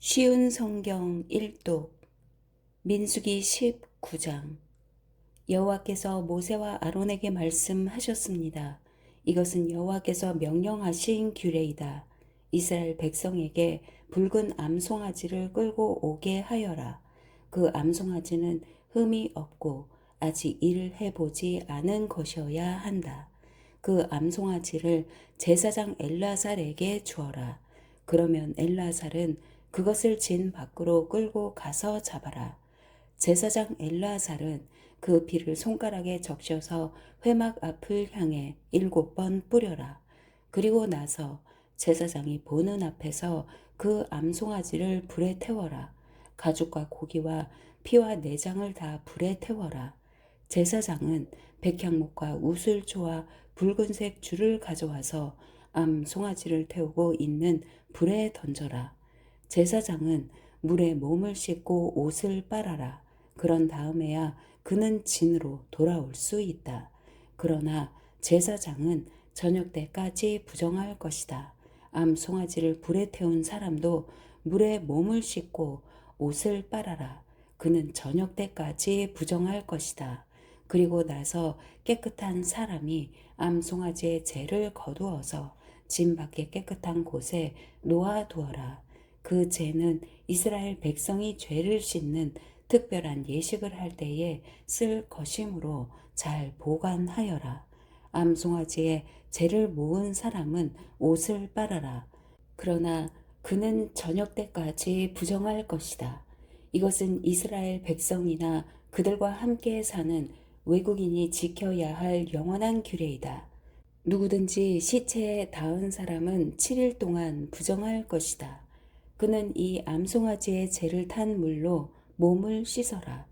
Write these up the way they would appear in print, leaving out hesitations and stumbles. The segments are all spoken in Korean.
쉬운 성경 1독 민수기 19장. 여호와께서 모세와 아론에게 말씀하셨습니다. 이것은 여호와께서 명령하신 규례이다. 이스라엘 백성에게 붉은 암송아지를 끌고 오게 하여라. 그 암송아지는 흠이 없고 아직 일을 해보지 않은 것이어야 한다. 그 암송아지를 제사장 엘르아살에게 주어라. 그러면 엘르아살은 그것을 진 밖으로 끌고 가서 잡아라. 제사장 엘르아살은 그 피를 손가락에 적셔서 회막 앞을 향해 7번 뿌려라. 그리고 나서 제사장이 보는 앞에서 그 암송아지를 불에 태워라. 가죽과 고기와 피와 내장을 다 불에 태워라. 제사장은 백향목과 우슬초와 붉은색 줄을 가져와서 암송아지를 태우고 있는 불에 던져라. 제사장은 물에 몸을 씻고 옷을 빨아라. 그런 다음에야 그는 진으로 돌아올 수 있다. 그러나 제사장은 저녁 때까지 부정할 것이다. 암송아지를 불에 태운 사람도 물에 몸을 씻고 옷을 빨아라. 그는 저녁 때까지 부정할 것이다. 그리고 나서 깨끗한 사람이 암송아지의 재를 거두어서 진 밖에 깨끗한 곳에 놓아두어라. 그 재는 이스라엘 백성이 죄를 씻는 특별한 예식을 할 때에 쓸 것이므로 잘 보관하여라. 암송아지의 재를 모은 사람은 옷을 빨아라. 그러나 그는 저녁 때까지 부정할 것이다. 이것은 이스라엘 백성이나 그들과 함께 사는 외국인이 지켜야 할 영원한 규례이다. 누구든지 시체에 닿은 사람은 7일 동안 부정할 것이다. 그는 이 암송아지의 재를 탄 물로 몸을 씻어라.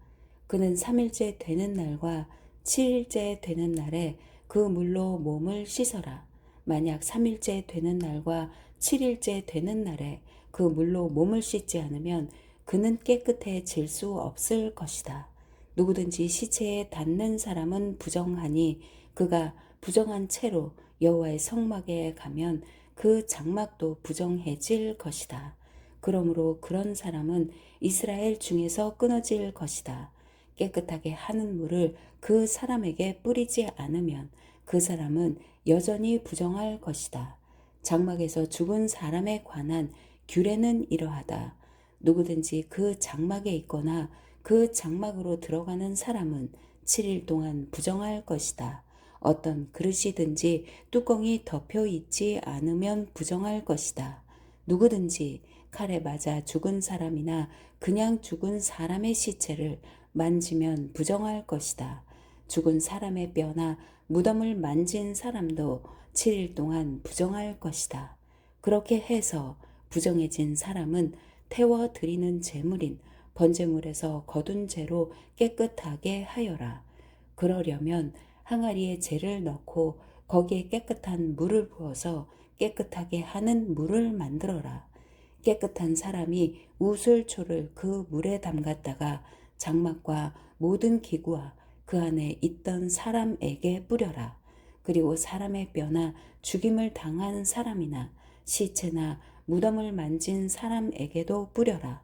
그는 3일째 되는 날과 7일째 되는 날에 그 물로 몸을 씻어라. 만약 3일째 되는 날과 7일째 되는 날에 그 물로 몸을 씻지 않으면 그는 깨끗해질 수 없을 것이다. 누구든지 시체에 닿는 사람은 부정하니 그가 부정한 채로 여호와의 성막에 가면 그 장막도 부정해질 것이다. 그러므로 그런 사람은 이스라엘 중에서 끊어질 것이다. 깨끗하게 하는 물을 그 사람에게 뿌리지 않으면 그 사람은 여전히 부정할 것이다. 장막에서 죽은 사람에 관한 규례는 이러하다. 누구든지 그 장막에 있거나 그 장막으로 들어가는 사람은 7일 동안 부정할 것이다. 어떤 그릇이든지 뚜껑이 덮여 있지 않으면 부정할 것이다. 누구든지 칼에 맞아 죽은 사람이나 그냥 죽은 사람의 시체를 만지면 부정할 것이다. 죽은 사람의 뼈나 무덤을 만진 사람도 7일 동안 부정할 것이다. 그렇게 해서 부정해진 사람은 태워 드리는 제물인 번제물에서 거둔 재로 깨끗하게 하여라. 그러려면 항아리에 재를 넣고 거기에 깨끗한 물을 부어서 깨끗하게 하는 물을 만들어라. 깨끗한 사람이 우슬초를 그 물에 담갔다가 장막과 모든 기구와 그 안에 있던 사람에게 뿌려라. 그리고 사람의 뼈나 죽임을 당한 사람이나 시체나 무덤을 만진 사람에게도 뿌려라.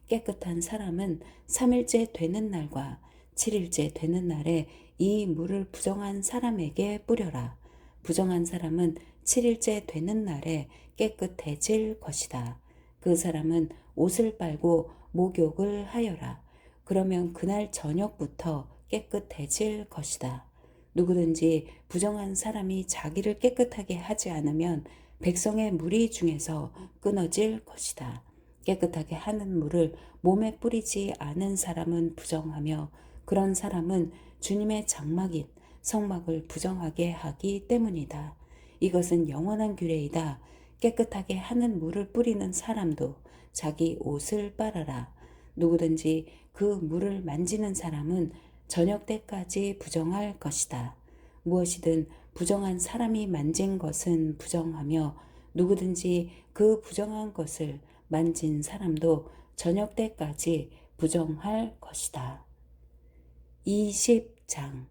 깨끗한 사람은 3일째 되는 날과 7일째 되는 날에 이 물을 부정한 사람에게 뿌려라. 부정한 사람은 7일째 되는 날에 깨끗해질 것이다. 그 사람은 옷을 빨고 목욕을 하여라. 그러면 그날 저녁부터 깨끗해질 것이다. 누구든지 부정한 사람이 자기를 깨끗하게 하지 않으면 백성의 무리 중에서 끊어질 것이다. 깨끗하게 하는 물을 몸에 뿌리지 않은 사람은 부정하며 그런 사람은 주님의 장막인 성막을 부정하게 하기 때문이다. 이것은 영원한 규례이다. 깨끗하게 하는 물을 뿌리는 사람도 자기 옷을 빨아라. 누구든지 그 물을 만지는 사람은 저녁 때까지 부정할 것이다. 무엇이든 부정한 사람이 만진 것은 부정하며 누구든지 그 부정한 것을 만진 사람도 저녁 때까지 부정할 것이다. 20장.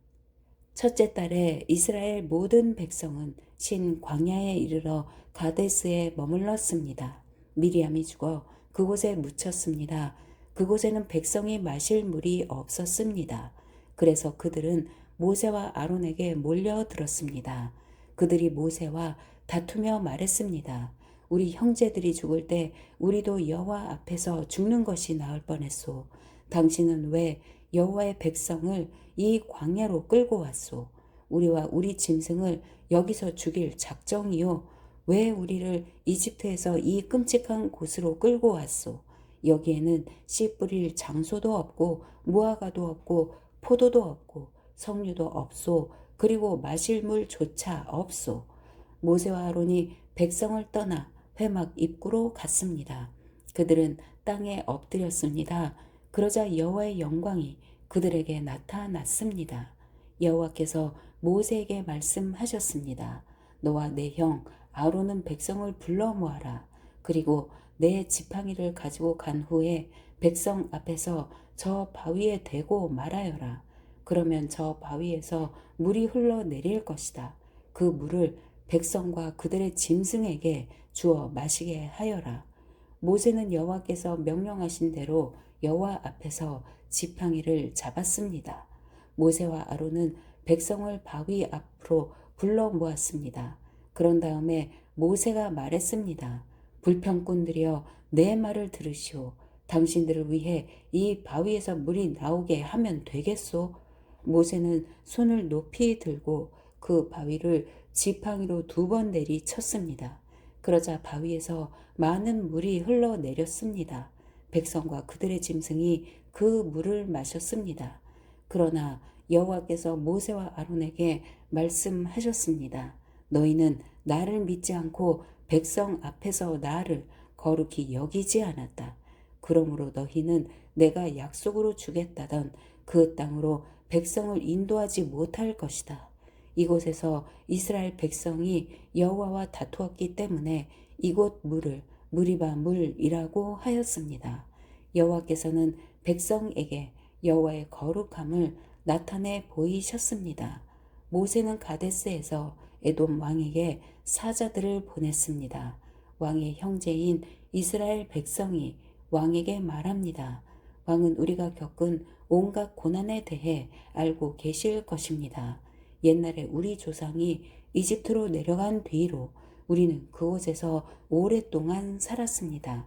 첫째 달에 이스라엘 모든 백성은 신 광야에 이르러 가데스에 머물렀습니다. 미리암이 죽어 그곳에 묻혔습니다. 그곳에는 백성이 마실 물이 없었습니다. 그래서 그들은 모세와 아론에게 몰려들었습니다. 그들이 모세와 다투며 말했습니다. 우리 형제들이 죽을 때 우리도 여호와 앞에서 죽는 것이 나을 뻔했소. 당신은 왜 여호와의 백성을 이 광야로 끌고 왔소? 우리와 우리 짐승을 여기서 죽일 작정이요? 왜 우리를 이집트에서 이 끔찍한 곳으로 끌고 왔소? 여기에는 씨 뿌릴 장소도 없고 무화과도 없고 포도도 없고 석류도 없소. 그리고 마실 물조차 없소. 모세와 아론이 백성을 떠나 회막 입구로 갔습니다. 그들은 땅에 엎드렸습니다. 그러자 여호와의 영광이 그들에게 나타났습니다. 여호와께서 모세에게 말씀하셨습니다. 너와 내 형 아론은 백성을 불러 모아라. 그리고 내 지팡이를 가지고 간 후에 백성 앞에서 저 바위에 대고 말하여라. 그러면 저 바위에서 물이 흘러내릴 것이다. 그 물을 백성과 그들의 짐승에게 주어 마시게 하여라. 모세는 여호와께서 명령하신 대로 여호와 앞에서 지팡이를 잡았습니다. 모세와 아론은 백성을 바위 앞으로 불러 모았습니다. 그런 다음에 모세가 말했습니다. 불평꾼들이여 내 말을 들으시오. 당신들을 위해 이 바위에서 물이 나오게 하면 되겠소? 모세는 손을 높이 들고 그 바위를 지팡이로 2번 내리쳤습니다. 그러자 바위에서 많은 물이 흘러내렸습니다. 백성과 그들의 짐승이 그 물을 마셨습니다. 그러나 여호와께서 모세와 아론에게 말씀하셨습니다. 너희는 나를 믿지 않고 백성 앞에서 나를 거룩히 여기지 않았다. 그러므로 너희는 내가 약속으로 주겠다던 그 땅으로 백성을 인도하지 못할 것이다. 이곳에서 이스라엘 백성이 여호와와 다투었기 때문에 이곳 물을 무리바 물이라고 하였습니다. 여호와께서는 백성에게 여호와의 거룩함을 나타내 보이셨습니다. 모세는 가데스에서 에돔 왕에게 사자들을 보냈습니다. 왕의 형제인 이스라엘 백성이 왕에게 말합니다. 왕은 우리가 겪은 온갖 고난에 대해 알고 계실 것입니다. 옛날에 우리 조상이 이집트로 내려간 뒤로 우리는 그곳에서 오랫동안 살았습니다.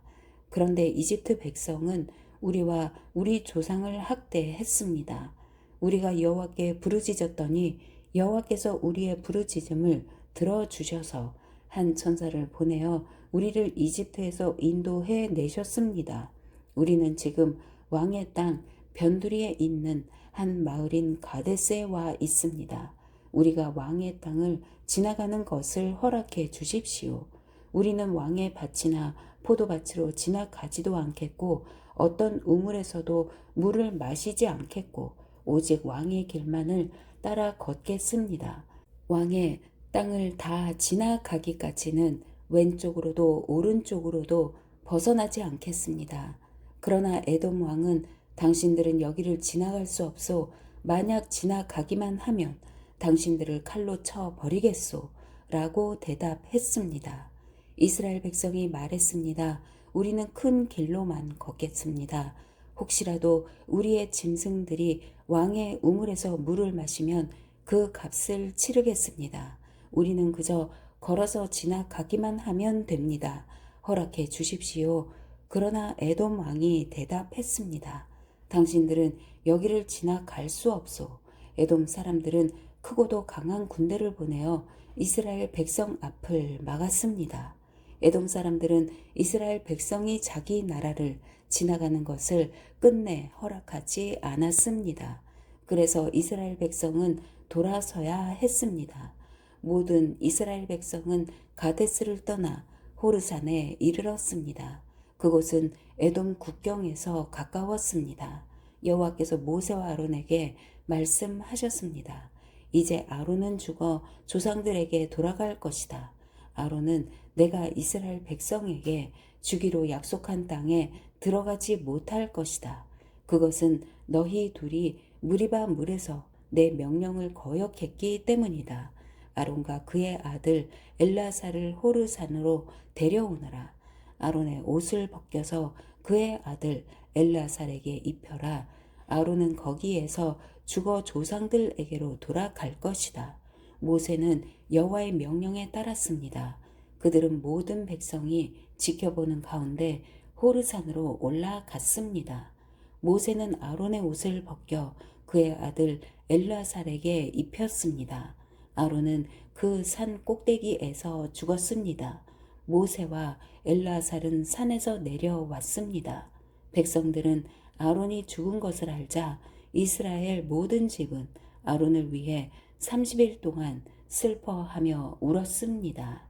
그런데 이집트 백성은 우리와 우리 조상을 학대했습니다. 우리가 여호와께 부르짖었더니 여호와께서 우리의 부르짖음을 들어주셔서 한 천사를 보내어 우리를 이집트에서 인도해 내셨습니다. 우리는 지금 왕의 땅 변두리에 있는 한 마을인 가데스에 와 있습니다. 우리가 왕의 땅을 지나가는 것을 허락해 주십시오. 우리는 왕의 밭이나 포도밭으로 지나가지도 않겠고 어떤 우물에서도 물을 마시지 않겠고 오직 왕의 길만을 따라 걷겠습니다. 왕의 땅을 다 지나가기까지는 왼쪽으로도 오른쪽으로도 벗어나지 않겠습니다. 그러나 에돔 왕은 당신들은 여기를 지나갈 수 없소. 만약 지나가기만 하면 당신들을 칼로 쳐 버리겠소. 라고 대답했습니다. 이스라엘 백성이 말했습니다. 우리는 큰 길로만 걷겠습니다. 혹시라도 우리의 짐승들이 왕의 우물에서 물을 마시면 그 값을 치르겠습니다. 우리는 그저 걸어서 지나가기만 하면 됩니다. 허락해 주십시오. 그러나 에돔 왕이 대답했습니다. 당신들은 여기를 지나갈 수 없소. 에돔 사람들은 크고도 강한 군대를 보내어 이스라엘 백성 앞을 막았습니다. 에돔 사람들은 이스라엘 백성이 자기 나라를 지나가는 것을 끝내 허락하지 않았습니다. 그래서 이스라엘 백성은 돌아서야 했습니다. 모든 이스라엘 백성은 가데스를 떠나 호르산에 이르렀습니다. 그곳은 에돔 국경에서 가까웠습니다. 여호와께서 모세와 아론에게 말씀하셨습니다. 이제 아론은 죽어 조상들에게 돌아갈 것이다. 아론은 내가 이스라엘 백성에게 주기로 약속한 땅에 들어가지 못할 것이다. 그것은 너희 둘이 무리바 물에서 내 명령을 거역했기 때문이다. 아론과 그의 아들 엘라사를 호르산으로 데려오너라. 아론의 옷을 벗겨서 그의 아들 엘르아살에게 입혀라. 아론은 거기에서 죽어 조상들에게로 돌아갈 것이다. 모세는 여호와의 명령에 따랐습니다. 그들은 모든 백성이 지켜보는 가운데 호르산으로 올라갔습니다. 모세는 아론의 옷을 벗겨 그의 아들 엘르아살에게 입혔습니다. 아론은 그 산 꼭대기에서 죽었습니다. 모세와 엘르아살은 산에서 내려왔습니다. 백성들은 아론이 죽은 것을 알자 이스라엘 모든 집은 아론을 위해 30일 동안 슬퍼하며 울었습니다.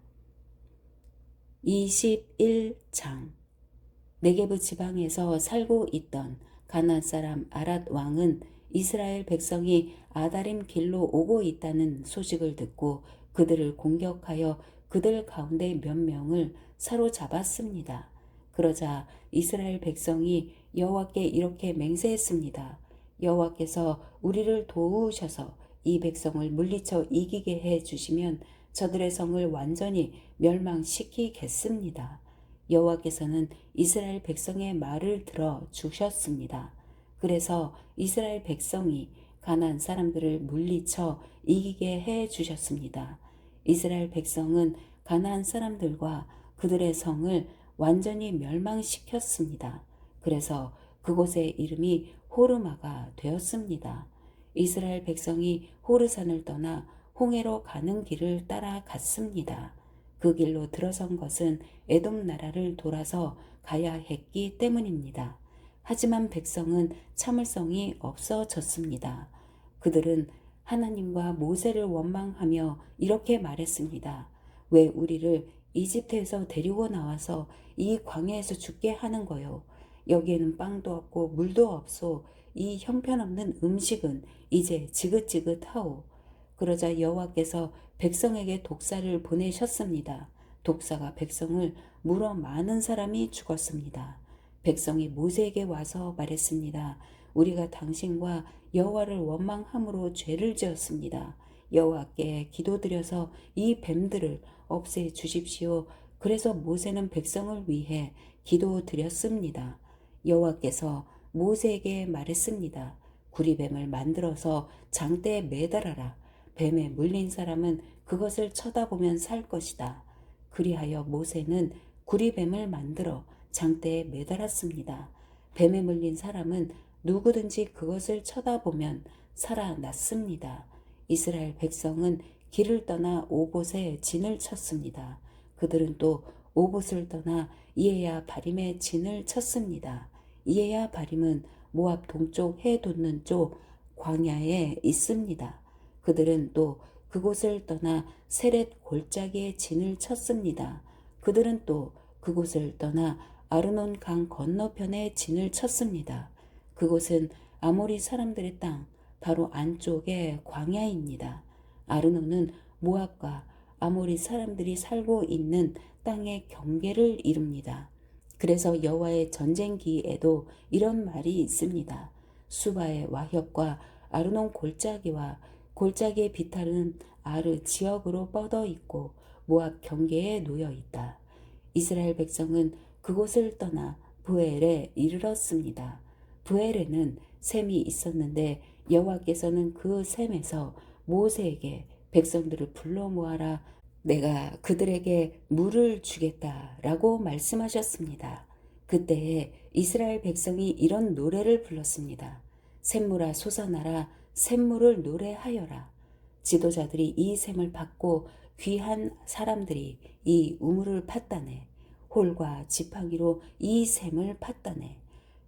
21장 네게브 지방에서 살고 있던 가나안 사람 아랏 왕은 이스라엘 백성이 아다림 길로 오고 있다는 소식을 듣고 그들을 공격하여 그들 가운데 몇 명을 사로잡았습니다. 그러자 이스라엘 백성이 여호와께 이렇게 맹세했습니다. 여호와께서 우리를 도우셔서 이 백성을 물리쳐 이기게 해 주시면 저들의 성을 완전히 멸망시키겠습니다. 여호와께서는 이스라엘 백성의 말을 들어 주셨습니다. 그래서 이스라엘 백성이 가나안 사람들을 물리쳐 이기게 해 주셨습니다. 이스라엘 백성은 가나안 사람들과 그들의 성을 완전히 멸망시켰습니다. 그래서 그곳의 이름이 호르마가 되었습니다. 이스라엘 백성이 호르산을 떠나 홍해로 가는 길을 따라갔습니다. 그 길로 들어선 것은 에돔 나라를 돌아서 가야 했기 때문입니다. 하지만 백성은 참을성이 없어졌습니다. 그들은 하나님과 모세를 원망하며 이렇게 말했습니다. 왜 우리를 이집트에서 데리고 나와서 이 광야에서 죽게 하는 거요? 여기에는 빵도 없고 물도 없소. 이 형편없는 음식은 이제 지긋지긋하오. 그러자 여호와께서 백성에게 독사를 보내셨습니다. 독사가 백성을 물어 많은 사람이 죽었습니다. 백성이 모세에게 와서 말했습니다. 우리가 당신과 여호와를 원망함으로 죄를 지었습니다. 여호와께 기도드려서 이 뱀들을 없애 주십시오. 그래서 모세는 백성을 위해 기도드렸습니다. 여호와께서 모세에게 말했습니다. 구리뱀을 만들어서 장대에 매달아라. 뱀에 물린 사람은 그것을 쳐다보면 살 것이다. 그리하여 모세는 구리뱀을 만들어 장대에 매달았습니다. 뱀에 물린 사람은 누구든지 그것을 쳐다보면 살아났습니다. 이스라엘 백성은 길을 떠나 오봇에 진을 쳤습니다. 그들은 또 오봇을 떠나 이에야 바림에 진을 쳤습니다. 이에야 바림은 모압 동쪽 해 돋는 쪽 광야에 있습니다. 그들은 또 그곳을 떠나 세렛 골짜기에 진을 쳤습니다. 그들은 또 그곳을 떠나 아르논 강 건너편에 진을 쳤습니다. 그곳은 아모리 사람들의 땅, 바로 안쪽의 광야입니다. 아르논은 모압과 아모리 사람들이 살고 있는 땅의 경계를 이룹니다. 그래서 여호와의 전쟁기에도 이런 말이 있습니다. 수바의 와협과 아르논 골짜기와 골짜기의 비탈은 아르 지역으로 뻗어 있고 모압 경계에 놓여 있다. 이스라엘 백성은 그곳을 떠나 브엘에 이르렀습니다. 브엘에는 샘이 있었는데 여호와께서는 그 샘에서 모세에게 백성들을 불러 모아라. 내가 그들에게 물을 주겠다라고 말씀하셨습니다. 그때에 이스라엘 백성이 이런 노래를 불렀습니다. 샘물아 솟아나라. 샘물을 노래하여라. 지도자들이 이 샘을 받고 귀한 사람들이 이 우물을 팠다네. 홀과 지팡이로 이 샘을 팠다네.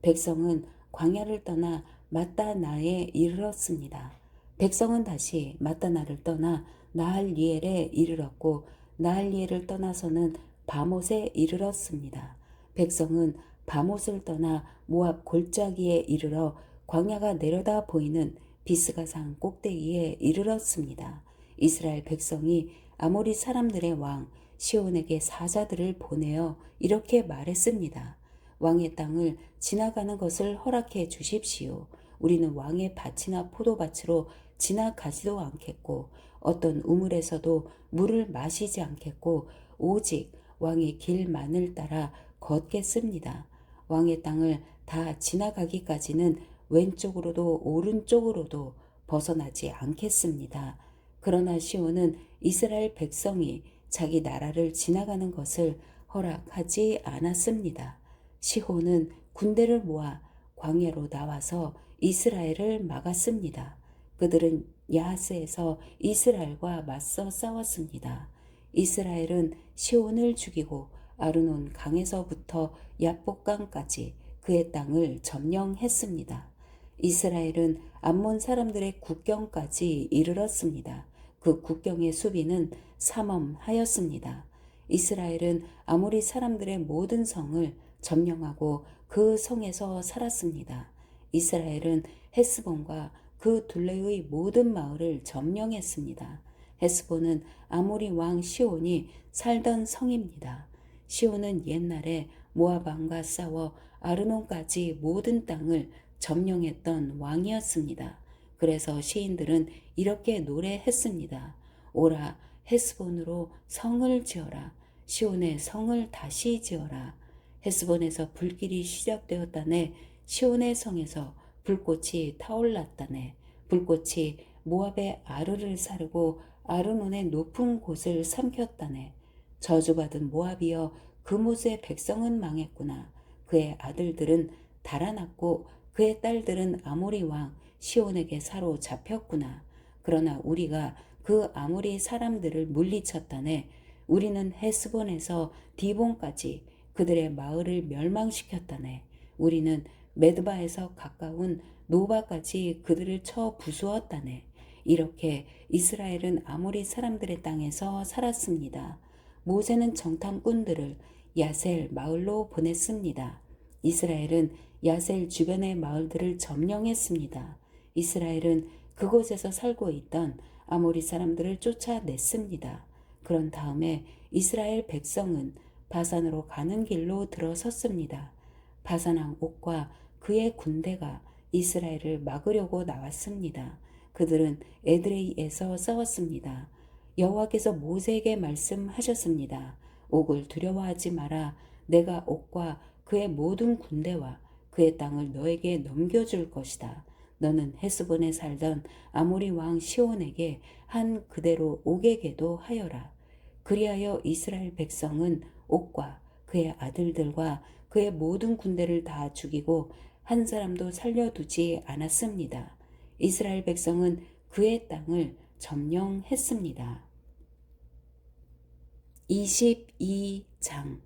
백성은 광야를 떠나 mat다나에 이르렀습니다. 백성은 다시 mat다나를 떠나 나할리엘에 이르렀고 나할리엘을 떠나서는 바못에 이르렀습니다. 백성은 바못을 떠나 모압 골짜기에 이르러 광야가 내려다 보이는 비스가산 꼭대기에 이르렀습니다. 이스라엘 백성이 아모리 사람들의 왕 시온에게 사자들을 보내어 이렇게 말했습니다. 왕의 땅을 지나가는 것을 허락해 주십시오. 우리는 왕의 밭이나 포도밭으로 지나가지도 않겠고 어떤 우물에서도 물을 마시지 않겠고 오직 왕의 길만을 따라 걷겠습니다. 왕의 땅을 다 지나가기까지는 왼쪽으로도 오른쪽으로도 벗어나지 않겠습니다. 그러나 시온은 이스라엘 백성이 자기 나라를 지나가는 것을 허락하지 않았습니다. 시온은 군대를 모아 광야로 나와서 이스라엘을 막았습니다. 그들은 야하스에서 이스라엘과 맞서 싸웠습니다. 이스라엘은 시온을 죽이고 아르논 강에서부터 야복강까지 그의 땅을 점령했습니다. 이스라엘은 암몬 사람들의 국경까지 이르렀습니다. 그 국경의 수비는 삼엄하였습니다. 이스라엘은 아모리 사람들의 모든 성을 점령하고 그 성에서 살았습니다. 이스라엘은 헤스본과 그 둘레의 모든 마을을 점령했습니다. 헤스본은 아모리 왕 시온이 살던 성입니다. 시온은 옛날에 모압 왕과 싸워 아르논까지 모든 땅을 점령했던 왕이었습니다. 그래서 시인들은 이렇게 노래했습니다. 오라 헤스본으로 성을 지어라. 시온의 성을 다시 지어라. 헤스본에서 불길이 시작되었다네. 시온의 성에서 불꽃이 타올랐다네. 불꽃이 모압의 아르를 사르고 아르논의 높은 곳을 삼켰다네. 저주받은 모압이여 그못의 백성은 망했구나. 그의 아들들은 달아났고 그의 딸들은 아모리 왕 시온에게 사로잡혔구나. 그러나 우리가 그 아모리 사람들을 물리쳤다네. 우리는 헤스본에서 디본까지 그들의 마을을 멸망시켰다네. 우리는 메드바에서 가까운 노바까지 그들을 쳐 부수었다네. 이렇게 이스라엘은 아모리 사람들의 땅에서 살았습니다. 모세는 정탐꾼들을 야셀 마을로 보냈습니다. 이스라엘은 야셀 주변의 마을들을 점령했습니다. 이스라엘은 그곳에서 살고 있던 아모리 사람들을 쫓아냈습니다. 그런 다음에 이스라엘 백성은 바산으로 가는 길로 들어섰습니다. 바산왕 옥과 그의 군대가 이스라엘을 막으려고 나왔습니다. 그들은 에드레이에서 싸웠습니다. 여호와께서 모세에게 말씀하셨습니다. 옥을 두려워하지 마라. 내가 옥과 그의 모든 군대와 그의 땅을 너에게 넘겨줄 것이다. 너는 헤스본에 살던 아모리 왕 시온에게 한 그대로 옥에게도 하여라. 그리하여 이스라엘 백성은 옥과 그의 아들들과 그의 모든 군대를 다 죽이고 한 사람도 살려두지 않았습니다. 이스라엘 백성은 그의 땅을 점령했습니다. 22장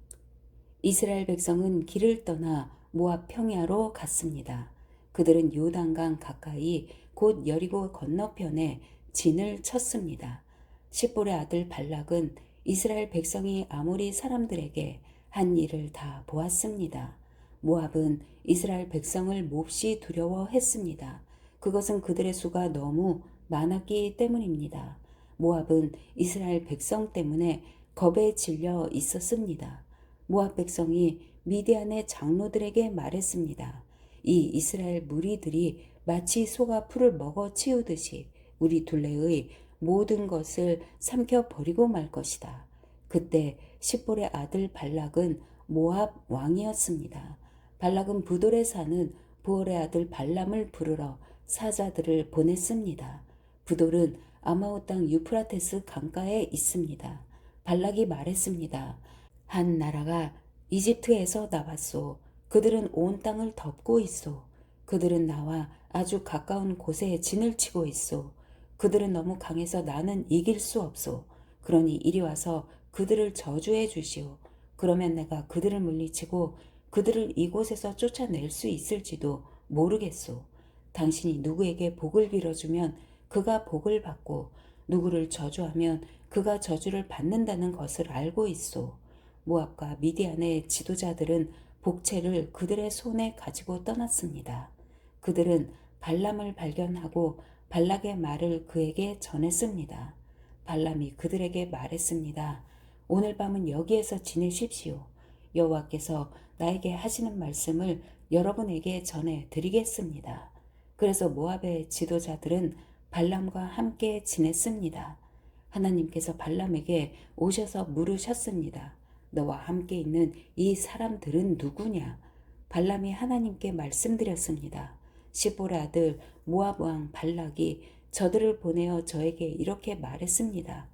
이스라엘 백성은 길을 떠나 모압 평야로 갔습니다. 그들은 요단강 가까이 곧 여리고 건너편에 진을 쳤습니다. 십볼의 아들 발락은 이스라엘 백성이 아모리 사람들에게 한 일을 다 보았습니다. 모압은 이스라엘 백성을 몹시 두려워했습니다. 그것은 그들의 수가 너무 많았기 때문입니다. 모압은 이스라엘 백성 때문에 겁에 질려 있었습니다. 모압 백성이 미디안의 장로들에게 말했습니다. 이 이스라엘 무리들이 마치 소가 풀을 먹어 치우듯이 우리 둘레의 모든 것을 삼켜버리고 말 것이다. 그때 십볼의 아들 발락은 모압 왕이었습니다. 발락은 부돌에 사는 부올의 아들 발람을 부르러 사자들을 보냈습니다. 부돌은 아마오 땅 유프라테스 강가에 있습니다. 발락이 말했습니다. 한 나라가 이집트에서 나왔소. 그들은 온 땅을 덮고 있소. 그들은 나와 아주 가까운 곳에 진을 치고 있소. 그들은 너무 강해서 나는 이길 수 없소. 그러니 이리 와서 그들을 저주해 주시오. 그러면 내가 그들을 물리치고 그들을 이곳에서 쫓아낼 수 있을지도 모르겠소. 당신이 누구에게 복을 빌어주면 그가 복을 받고 누구를 저주하면 그가 저주를 받는다는 것을 알고 있소. 모압과 미디안의 지도자들은 복채를 그들의 손에 가지고 떠났습니다. 그들은 발람을 발견하고 발락의 말을 그에게 전했습니다. 발람이 그들에게 말했습니다. 오늘 밤은 여기에서 지내십시오. 여호와께서 나에게 하시는 말씀을 여러분에게 전해 드리겠습니다. 그래서 모압의 지도자들은 발람과 함께 지냈습니다. 하나님께서 발람에게 오셔서 물으셨습니다. 너와 함께 있는 이 사람들은 누구냐? 발람이 하나님께 말씀드렸습니다. 시볼의 아들 모압 왕 발락이 저들을 보내어 저에게 이렇게 말했습니다.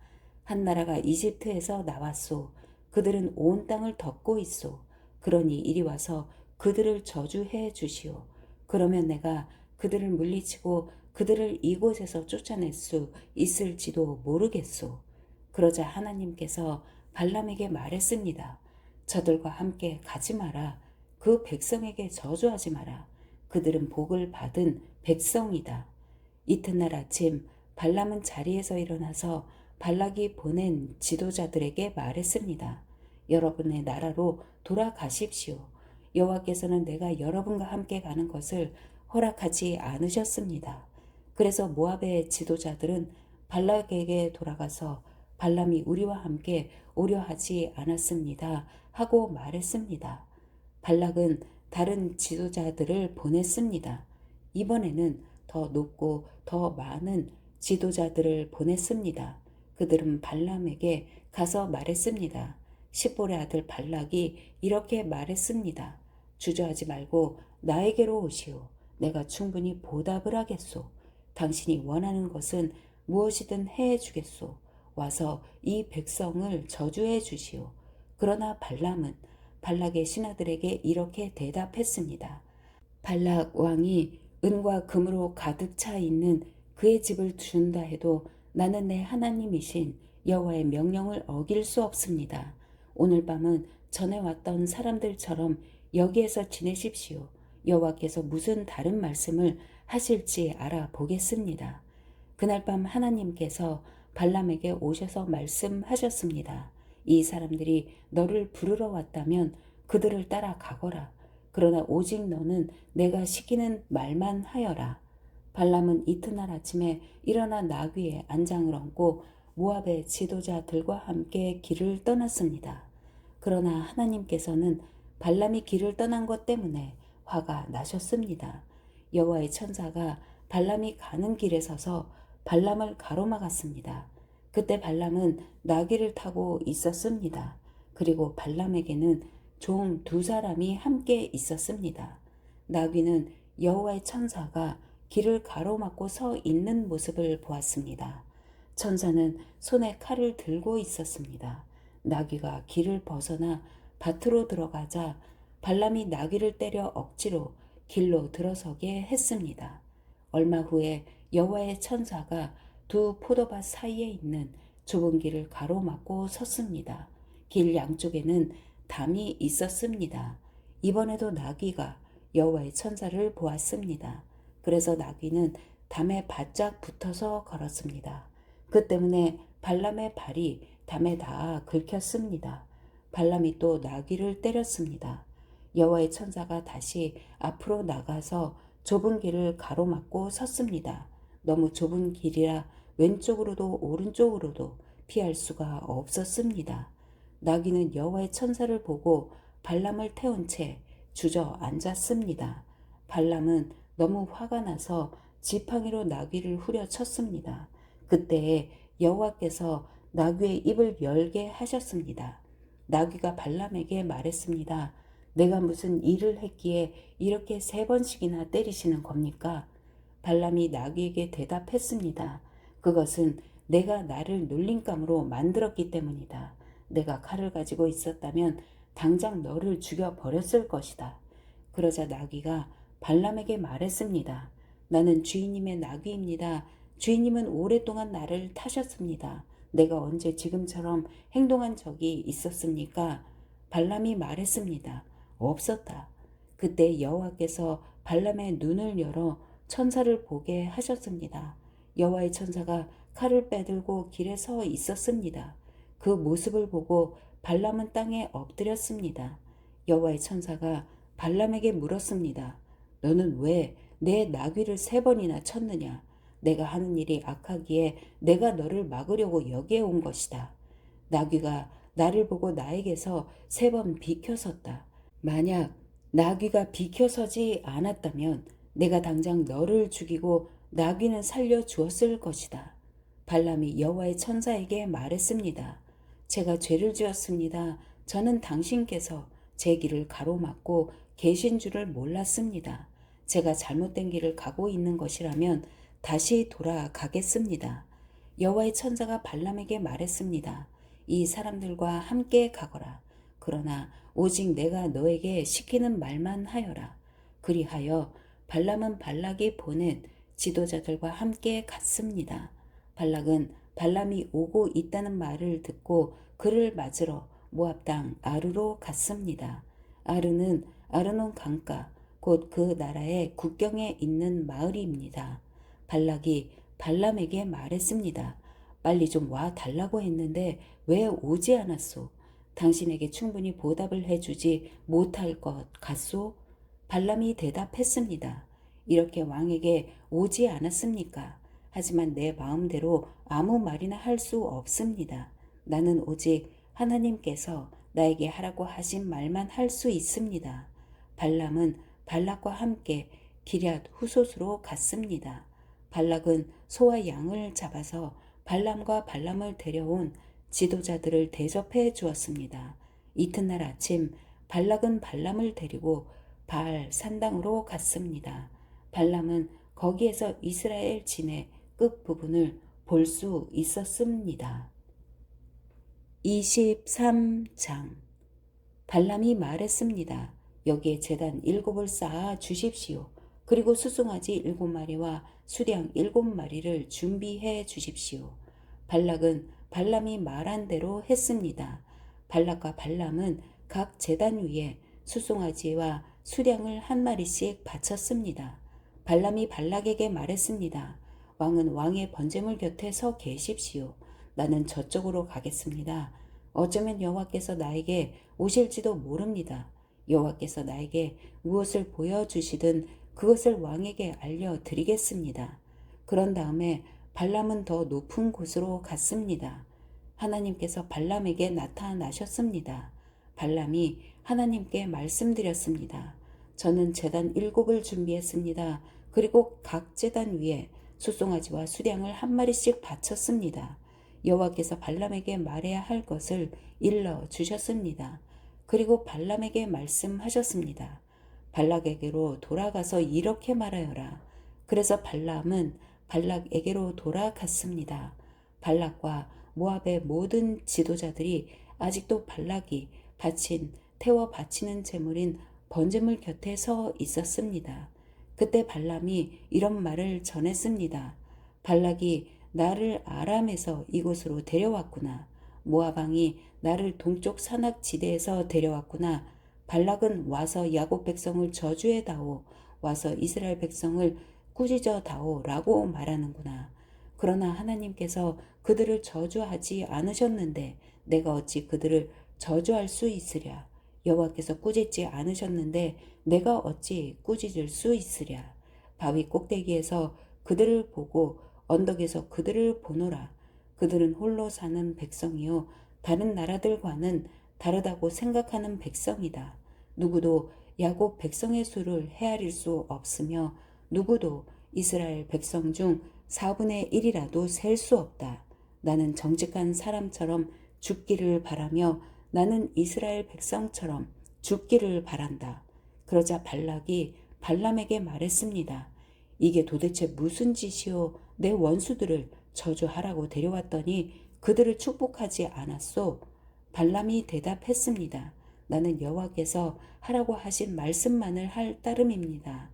한 나라가 이집트에서 나왔소. 그들은 온 땅을 덮고 있소. 그러니 이리 와서 그들을 저주해 주시오. 그러면 내가 그들을 물리치고 그들을 이곳에서 쫓아낼 수 있을지도 모르겠소. 그러자 하나님께서 발람에게 말했습니다. 저들과 함께 가지 마라. 그 백성에게 저주하지 마라. 그들은 복을 받은 백성이다. 이튿날 아침 발람은 자리에서 일어나서 발락이 보낸 지도자들에게 말했습니다. 여러분의 나라로 돌아가십시오. 여호와께서는 내가 여러분과 함께 가는 것을 허락하지 않으셨습니다. 그래서 모압의 지도자들은 발락에게 돌아가서 발람이 우리와 함께 오려 하지 않았습니다. 하고 말했습니다. 발락은 다른 지도자들을 보냈습니다. 이번에는 더 높고 더 많은 지도자들을 보냈습니다. 그들은 발람에게 가서 말했습니다. 십볼의 아들 발락이 이렇게 말했습니다. 주저하지 말고 나에게로 오시오. 내가 충분히 보답을 하겠소. 당신이 원하는 것은 무엇이든 해 주겠소. 와서 이 백성을 저주해 주시오. 그러나 발람은 발락의 신하들에게 이렇게 대답했습니다. 발락 왕이 은과 금으로 가득 차 있는 그의 집을 준다 해도 나는 내 하나님이신 여호와의 명령을 어길 수 없습니다. 오늘 밤은 전에 왔던 사람들처럼 여기에서 지내십시오. 여호와께서 무슨 다른 말씀을 하실지 알아보겠습니다. 그날 밤 하나님께서 발람에게 오셔서 말씀하셨습니다. 이 사람들이 너를 부르러 왔다면 그들을 따라 가거라. 그러나 오직 너는 내가 시키는 말만 하여라. 발람은 이튿날 아침에 일어나 나귀에 안장을 얹고 모압의 지도자들과 함께 길을 떠났습니다. 그러나 하나님께서는 발람이 길을 떠난 것 때문에 화가 나셨습니다. 여호와의 천사가 발람이 가는 길에 서서 발람을 가로막았습니다. 그때 발람은 나귀를 타고 있었습니다. 그리고 발람에게는 종 두 사람이 함께 있었습니다. 나귀는 여호와의 천사가 길을 가로막고 서 있는 모습을 보았습니다. 천사는 손에 칼을 들고 있었습니다. 나귀가 길을 벗어나 밭으로 들어가자 발람이 나귀를 때려 억지로 길로 들어서게 했습니다. 얼마 후에 여호와의 천사가 두 포도밭 사이에 있는 좁은 길을 가로막고 섰습니다. 길 양쪽에는 담이 있었습니다. 이번에도 나귀가 여호와의 천사를 보았습니다. 그래서 나귀는 담에 바짝 붙어서 걸었습니다. 그 때문에 발람의 발이 담에 닿아 긁혔습니다. 발람이 또 나귀를 때렸습니다. 여호와의 천사가 다시 앞으로 나가서 좁은 길을 가로막고 섰습니다. 너무 좁은 길이라 왼쪽으로도 오른쪽으로도 피할 수가 없었습니다. 나귀는 여호와의 천사를 보고 발람을 태운 채 주저앉았습니다. 발람은 너무 화가 나서 지팡이로 나귀를 후려쳤습니다. 그때 여호와께서 나귀의 입을 열게 하셨습니다. 나귀가 발람에게 말했습니다. 내가 무슨 일을 했기에 이렇게 3번씩이나 때리시는 겁니까? 발람이 나귀에게 대답했습니다. 그것은 내가 나를 놀림감으로 만들었기 때문이다. 내가 칼을 가지고 있었다면 당장 너를 죽여버렸을 것이다. 그러자 나귀가 발람에게 말했습니다. 나는 주인님의 나귀입니다. 주인님은 오랫동안 나를 타셨습니다. 내가 언제 지금처럼 행동한 적이 있었습니까? 발람이 말했습니다. 없었다. 그때 여호와께서 발람의 눈을 열어 천사를 보게 하셨습니다. 여호와의 천사가 칼을 빼들고 길에 서 있었습니다. 그 모습을 보고 발람은 땅에 엎드렸습니다. 여호와의 천사가 발람에게 물었습니다. 너는 왜 내 나귀를 3번이나 쳤느냐? 내가 하는 일이 악하기에 내가 너를 막으려고 여기에 온 것이다. 나귀가 나를 보고 나에게서 3번 비켜섰다. 만약 나귀가 비켜서지 않았다면 내가 당장 너를 죽이고 나귀는 살려 주었을 것이다. 발람이 여호와의 천사에게 말했습니다. 제가 죄를 지었습니다. 저는 당신께서 제 길을 가로막고 계신 줄을 몰랐습니다. 제가 잘못된 길을 가고 있는 것이라면 다시 돌아가겠습니다. 여호와의 천사가 발람에게 말했습니다. 이 사람들과 함께 가거라. 그러나 오직 내가 너에게 시키는 말만 하여라. 그리하여 발람은 발락이 보낸 지도자들과 함께 갔습니다. 발락은 발람이 오고 있다는 말을 듣고 그를 맞으러 모압 땅 아르로 갔습니다. 아르는 아르논 강가 곧 그 나라의 국경에 있는 마을입니다. 발락이 발람에게 말했습니다. 빨리 좀 와 달라고 했는데 왜 오지 않았소? 당신에게 충분히 보답을 해주지 못할 것 같소? 발람이 대답했습니다. 이렇게 왕에게 오지 않았습니까? 하지만 내 마음대로 아무 말이나 할 수 없습니다. 나는 오직 하나님께서 나에게 하라고 하신 말만 할 수 있습니다. 발람은 발락과 함께 기럇 후솥으로 갔습니다. 발락은 소와 양을 잡아서 발람과 발람을 데려온 지도자들을 대접해 주었습니다. 이튿날 아침 발락은 발람을 데리고 바알 산당으로 갔습니다. 발람은 거기에서 이스라엘 진의 끝부분을 볼 수 있었습니다. 23장 발람이 말했습니다. 여기에 제단 7을 쌓아 주십시오. 그리고 수송아지 7마리와 수량 7마리를 준비해 주십시오. 발락은 발람이 말한 대로 했습니다. 발락과 발람은 각 제단 위에 수송아지와 수량을 한 마리씩 바쳤습니다. 발람이 발락에게 말했습니다. 왕은 왕의 번제물 곁에 서 계십시오. 나는 저쪽으로 가겠습니다. 어쩌면 여호와께서 나에게 오실지도 모릅니다. 여호와께서 나에게 무엇을 보여주시든 그것을 왕에게 알려드리겠습니다. 그런 다음에 발람은 더 높은 곳으로 갔습니다. 하나님께서 발람에게 나타나셨습니다. 발람이 하나님께 말씀드렸습니다. 저는 제단 7을 준비했습니다. 그리고 각 제단 위에 수송아지와 수량을 한 마리씩 바쳤습니다. 여호와께서 발람에게 말해야 할 것을 일러 주셨습니다. 그리고 발람에게 말씀하셨습니다. 발락에게로 돌아가서 이렇게 말하여라. 그래서 발람은 발락에게로 돌아갔습니다. 발락과 모압의 모든 지도자들이 아직도 발락이 태워 바치는 제물인 번제물 곁에 서 있었습니다. 그때 발람이 이런 말을 전했습니다. 발락이 나를 아람에서 이곳으로 데려왔구나. 모압 왕이 나를 동쪽 산악 지대에서 데려왔구나. 발락은 와서 야곱 백성을 저주해 다오. 와서 이스라엘 백성을 꾸짖어 다오 라고 말하는구나. 그러나 하나님께서 그들을 저주하지 않으셨는데 내가 어찌 그들을 저주할 수 있으랴. 여호와께서 꾸짖지 않으셨는데 내가 어찌 꾸짖을 수 있으랴. 바위 꼭대기에서 그들을 보고 언덕에서 그들을 보노라. 그들은 홀로 사는 백성이요 다른 나라들과는 다르다고 생각하는 백성이다. 누구도 야곱 백성의 수를 헤아릴 수 없으며 누구도 이스라엘 백성 중 4분의 1이라도 셀 수 없다. 나는 정직한 사람처럼 죽기를 바라며 나는 이스라엘 백성처럼 죽기를 바란다. 그러자 발락이 발람에게 말했습니다. 이게 도대체 무슨 짓이오? 내 원수들을 저주하라고 데려왔더니 그들을 축복하지 않았소? 발람이 대답했습니다. 나는 여호와께서 하라고 하신 말씀만을 할 따름입니다.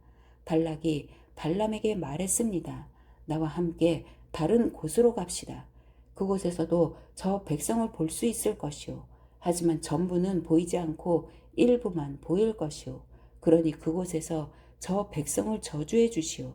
발락이 발람에게 말했습니다. 나와 함께 다른 곳으로 갑시다. 그곳에서도 저 백성을 볼 수 있을 것이오. 하지만 전부는 보이지 않고 일부만 보일 것이오. 그러니 그곳에서 저 백성을 저주해 주시오.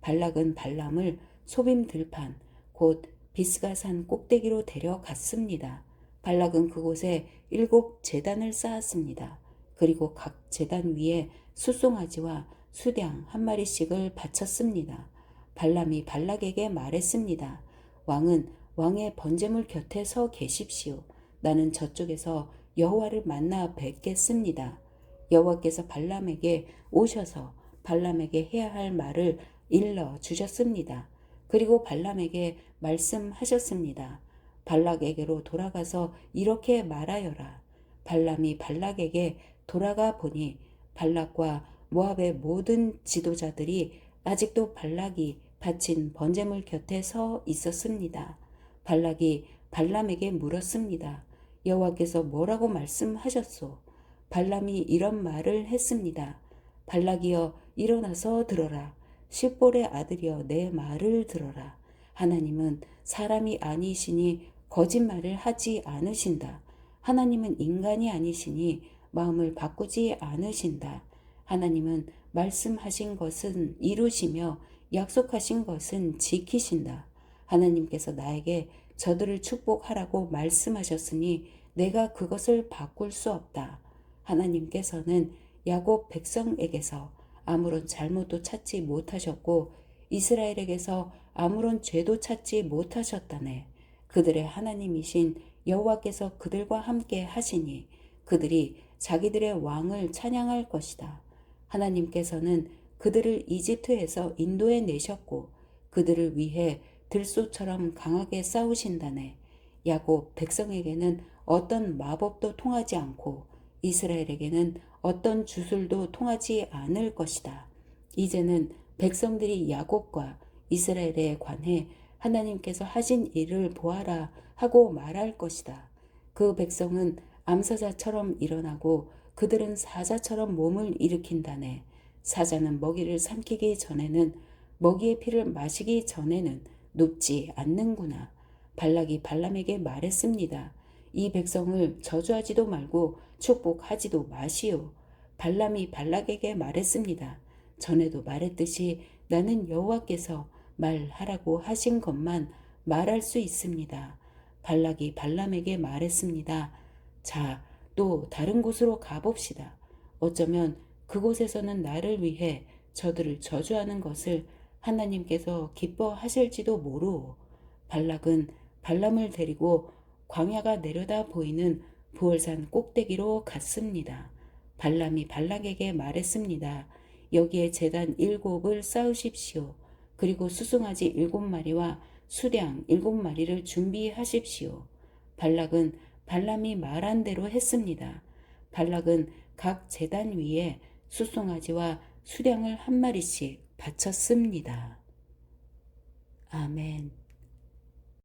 발락은 발람을 소빔 들판 곧 비스가산 꼭대기로 데려갔습니다. 발락은 그곳에 7 제단을 쌓았습니다. 그리고 각 제단 위에 수송아지와 수량 한 마리씩을 바쳤습니다. 발람이 발락에게 말했습니다. 왕은 왕의 번제물 곁에 서 계십시오. 나는 저쪽에서 여호와를 만나 뵙겠습니다. 여호와께서 발람에게 오셔서 발람에게 해야 할 말을 일러 주셨습니다. 그리고 발람에게 말씀하셨습니다. 발락에게로 돌아가서 이렇게 말하여라. 발람이 발락에게 돌아가 보니 발락과 모압의 모든 지도자들이 아직도 발락이 바친 번제물 곁에 서 있었습니다. 발락이 발람에게 물었습니다. 여호와께서 뭐라고 말씀하셨소? 발람이 이런 말을 했습니다. 발락이여 일어나서 들어라. 십볼의 아들이여 내 말을 들어라. 하나님은 사람이 아니시니 거짓말을 하지 않으신다. 하나님은 인간이 아니시니 마음을 바꾸지 않으신다. 하나님은 말씀하신 것은 이루시며 약속하신 것은 지키신다. 하나님께서 나에게 저들을 축복하라고 말씀하셨으니 내가 그것을 바꿀 수 없다. 하나님께서는 야곱 백성에게서 아무런 잘못도 찾지 못하셨고 이스라엘에게서 아무런 죄도 찾지 못하셨다네. 그들의 하나님이신 여호와께서 그들과 함께 하시니 그들이 자기들의 왕을 찬양할 것이다. 하나님께서는 그들을 이집트에서 인도해 내셨고 그들을 위해 들소처럼 강하게 싸우신다네. 야곱 백성에게는 어떤 마법도 통하지 않고 이스라엘에게는 어떤 주술도 통하지 않을 것이다. 이제는 백성들이 야곱과 이스라엘에 관해 하나님께서 하신 일을 보아라 하고 말할 것이다. 그 백성은 암사자처럼 일어나고 그들은 사자처럼 몸을 일으킨다네. 사자는 먹이를 삼키기 전에는 먹이의 피를 마시기 전에는 눕지 않는구나. 발락이 발람에게 말했습니다. 이 백성을 저주하지도 말고 축복하지도 마시오. 발람이 발락에게 말했습니다. 전에도 말했듯이 나는 여호와께서 말하라고 하신 것만 말할 수 있습니다. 발락이 발람에게 말했습니다. 자, 또 다른 곳으로 가봅시다. 어쩌면 그곳에서는 나를 위해 저들을 저주하는 것을 하나님께서 기뻐하실지도 모르오. 발락은 발람을 데리고 광야가 내려다 보이는 부월산 꼭대기로 갔습니다. 발람이 발락에게 말했습니다. 여기에 제단 7을 쌓으십시오. 그리고 수송아지 7마리와 수량 7마리를 준비하십시오. 발락은 발람이 말한 대로 했습니다. 발락은 각 제단 위에 수송아지와 수량을 한 마리씩 바쳤습니다. 아멘.